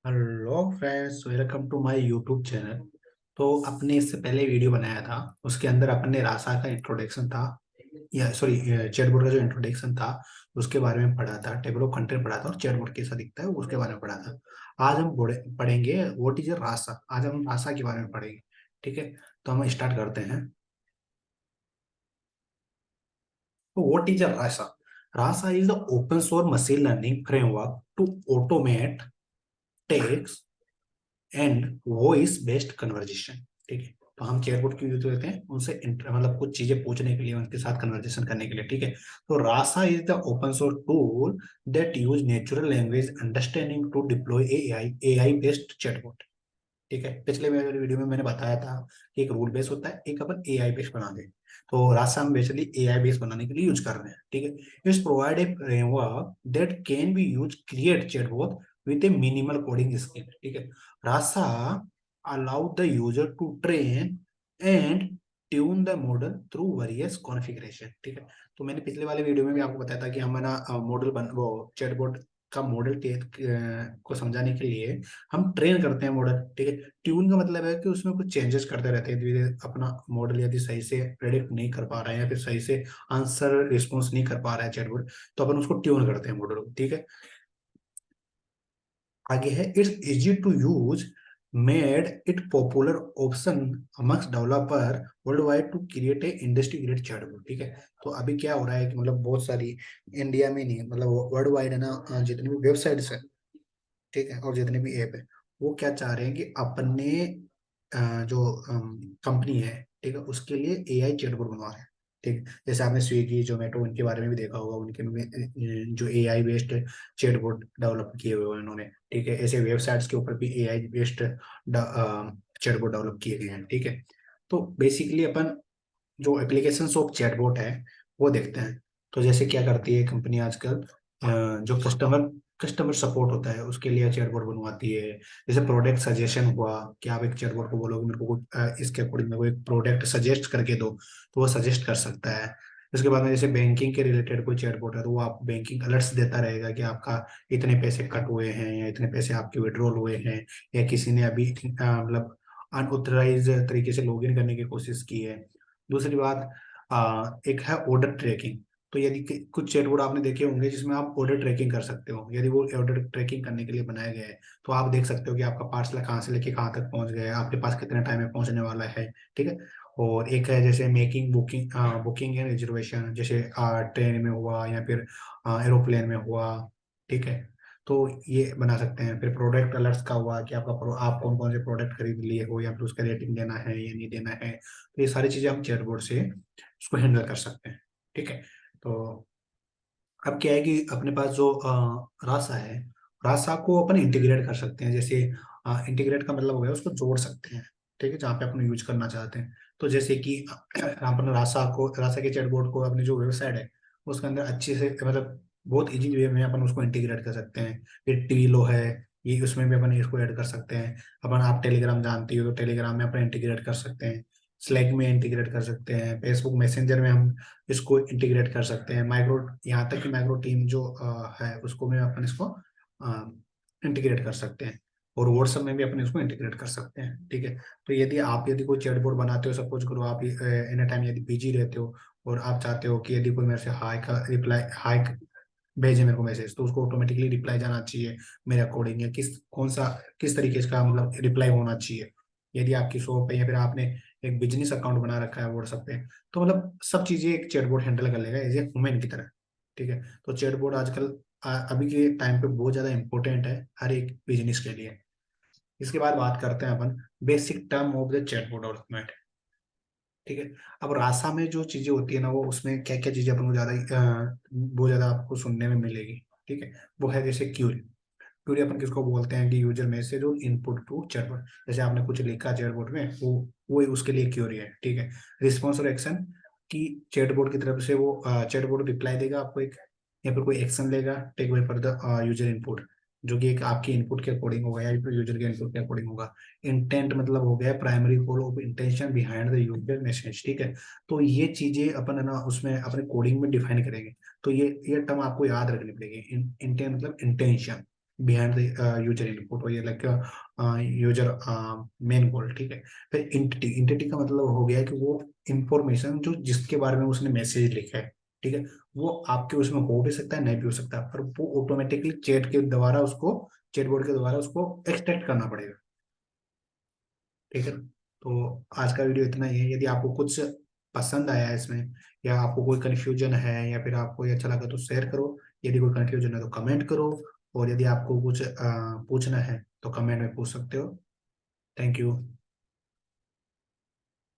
Hello friends, welcome to my YouTube channel. तो अपने इससे पहले वीडियो बनाया था, उसके अंदर अपन ने रासा का इंट्रोडक्शन था, या सॉरी चैटबॉट का जो इंट्रोडक्शन था उसके बारे में पढ़ा था, टेबल ऑफ कंटेंट पढ़ा था और चैटबॉट कैसा दिखता है उसके बारे में पढ़ा था। आज हम पढ़ेंगे व्हाट इज रासा। आज हम रासा के बारे में पढ़ेंगे। ठीक है, तो हम स्टार्ट करते हैं। तो what is Rasa? Rasa is the open source machine learning framework to automate text and voice based conversation. ठीक है, तो हम चैटबॉट क्यों यूज करते हैं? उनसे मतलब कुछ चीजें पूछने के लिए, उनके साथ कन्वर्जेशन करने के लिए। ठीक है, तो Rasa is the open source tool that use natural language understanding to deploy AI based chatbot. ठीक है, पिछले मेरे वीडियो में मैंने बताया था कि एक रूल बेस होता है, एक अपन एआई बेस बना दे। तो रास्ता हम बेसिकली एआई बेस बनाने के लिए यूज कर रहे हैं। ठीक है, इस provide a framework that can be use create chatbot with a minimal coding skill. ठीक है, रास्ता allow the user to train and tune the model through various configuration. ठीक है, तो मैंने पिछले वाले वीडियो में भी आपको बताया था कि हम ना मॉडल बन वो चैटबॉट का मॉडल को समझाने के लिए हम ट्रेन करते हैं मॉडल। ठीक है, ट्यून का मतलब है कि उसमें कुछ चेंजेस करते रहते हैं धीरे धीरे। अपना मॉडल यदि सही से प्रेडिक्ट नहीं कर पा रहा है या फिर सही से आंसर रिस्पॉन्स नहीं कर पा रहा है चैटबॉट, तो अपन उसको ट्यून करते हैं मॉडल को। ठीक है, आगे है it's easy to use, made it popular option amongst developer world wide to create a industry grade chatbot. ठीक है, तो अभी क्या हो रहा है कि मतलब बहुत सारी, इंडिया में नहीं मतलब वर्ल्ड वाइड है ना, जितनी भी वेबसाइट्स है, ठीक है, और जितने भी ऐप है, वो क्या चाह रहे हैं कि अपने जो कंपनी है, ठीक है, उसके लिए एआई चैटबॉट बनवा रहे हैं। ठीक है, जैसे आपने स्विगी जोमेटो उनके बारे में भी देखा होगा, उनके में जो एआई बेस्ड चैटबॉट डेवलप किए हुए हैं उन्होंने। ठीक है, ऐसे वेबसाइट्स के ऊपर भी एआई बेस्ड चैटबॉट डेवलप किए गए हैं। ठीक है, तो बेसिकली अपन जो एप्लीकेशन ऑफ चैटबॉट है वो देखते हैं। तो जैसे क्या करती है कंपनी आजकल, जो कस्टमर कस्टमर सपोर्ट होता है उसके लिए चैटबॉट बनवाती है। जैसे प्रोडक्ट सजेशन हुआ कि आप एक चैटबॉट को बोलोगे मेरे को इसके अकॉर्डिंग मेरे को एक प्रोडक्ट सजेस्ट करके दो, तो वो सजेस्ट कर सकता है। उसके बाद में जैसे बैंकिंग के रिलेटेड कोई चैटबॉट है, तो वो आप बैंकिंग अलर्ट्स देता रहेगा कि आपका इतने पैसे कट हुए हैं या इतने पैसे आपके विड्रॉल हुए हैं, या किसी ने अभी मतलब अनऑथराइज तरीके से लॉगिन करने की कोशिश की है। दूसरी बात, एक है ऑर्डर ट्रैकिंग। तो यदि कुछ चैटबॉट आपने देखे होंगे जिसमें आप ऑर्डर ट्रैकिंग कर सकते हो, यदि वो ऑर्डर ट्रैकिंग करने के लिए बनाया गया है, तो आप देख सकते हो कि आपका पार्सल कहाँ से लेके कहाँ तक पहुंच गया है, आपके पास कितने टाइम में पहुंचने वाला है। ठीक है, और एक है जैसे making booking, booking and reservation, जैसे ट्रेन में हुआ या फिर एरोप्लेन में हुआ। ठीक है, तो ये बना सकते हैं। फिर प्रोडक्ट अलर्ट्स का हुआ कि आप कौन कौन से प्रोडक्ट खरीद लिए हो या फिर उसका रेटिंग देना है या नहीं देना है। तो ये सारी चीजें हम चैटबॉट से उसको हैंडल कर सकते हैं। ठीक है, तो अब क्या है कि अपने पास जो रासा है, रासा को अपन इंटीग्रेट कर सकते हैं। जैसे इंटीग्रेट का मतलब हो गया उसको जोड़ सकते हैं। ठीक है, जहाँ पे अपन यूज करना चाहते हैं। तो जैसे कि अपन रासा के चैटबॉट को अपनी जो वेबसाइट है उसके अंदर अच्छे से मतलब बहुत इजी वे में अपन उसको इंटीग्रेट कर सकते हैं। फिर टीलो है, ये उसमें भी अपन इसको ऐड कर सकते हैं। अपन आप टेलीग्राम जानती हो तो टेलीग्राम में अपन इंटीग्रेट कर सकते हैं। स्लैक में इंटीग्रेट कर सकते हैं, फेसबुक मैसेंजर में हम इसको इंटीग्रेट कर सकते हैं। माइक्रो, यहाँ तक कि माइक्रो टीम जो है उसको में अपन इसको इंटीग्रेट कर सकते हैं। और व्हाट्सएप में भी अपन इसको इंटीग्रेट कर सकते हैं। ठीक है, तो यदि कोई चैटबॉट बनाते हो, सपोज करो आप एनी टाइम यदि बिजी रहते हो और आप चाहते हो कि यदि कोई मेरे से हाई का रिप्लाई, हाई भेजे मेरे को मैसेज, तो उसको ऑटोमेटिकली रिप्लाई जाना चाहिए मेरे अकॉर्डिंग, या किस तरीके का मतलब रिप्लाई होना चाहिए। यदि आपकी शॉप है या फिर आपने एक बिजनेस अकाउंट बना रखा है व्हाट्सएप पे, तो मतलब सब चीजें एक चैटबॉट हैंडल कर लेगा एज ए ह्यूमन की तरह। ठीक है, तो चैटबॉट आजकल अभी के टाइम पे बहुत ज्यादा इंपॉर्टेंट है हर एक बिजनेस के लिए। इसके बाद बात करते हैं अपन basic term of the chatbot development. ठीक है, अब रासा में जो चीजें होती है ना, वो उसमें क्या क्या चीजें अपन को बहुत ज्यादा आपको सुनने में मिलेगी। ठीक है, वो है जैसे क्यूरी। क्यूरी अपन किसको बोलते हैं कि यूजर मैसेज और इनपुट टू चैटबॉट। जैसे आपने कुछ लिखा चैटबॉट में, वो उसके लिए क्यूरी है। ठीक है, रिस्पॉन्स और एक्शन की चैटबॉट की तरफ से वो चैटबॉट रिप्लाई देगा आपको एक, या फिर कोई एक्शन लेगा take away for the user input, जो कि एक आपके इनपुट के अकॉर्डिंग होगा या फिर यूजर के इनपुट के अकॉर्डिंग होगा। इंटेंट मतलब हो गया primary goal of intention behind the user message. ठीक है, तो ये चीजें अपन है ना उसमें अपने कोडिंग में डिफाइन करेंगे। तो ये टर्म आपको याद रखनी पड़ेगी। इंटेंट मतलब intention. Behind the user input, और ये लाइक यूजर मेन गोल, ठीक है। फिर इंटिटी, इंटिटी का मतलब हो गया कि वो इंफॉर्मेशन जो जिसके बारे में उसने मैसेज लिखा है, ठीक है, वो आपके उसमें हो भी सकता है, नहीं भी हो सकता, पर वो ऑटोमेटिकली चैट के द्वारा उसको, चैटबॉट के द्वारा उसको एक्सट्रैक्ट करना पड़ेगा, ठीक है। तो आज का वीडियो इतना ही है। यदि आपको कुछ पसंद आया है इसमें, या आपको कोई कन्फ्यूजन है, या फिर आपको ये अच्छा लगा तो शेयर करो, यदि कोई कन्फ्यूजन है तो कमेंट करो, और यदि आपको कुछ पूछना है तो कमेंट में पूछ सकते हो। Thank you.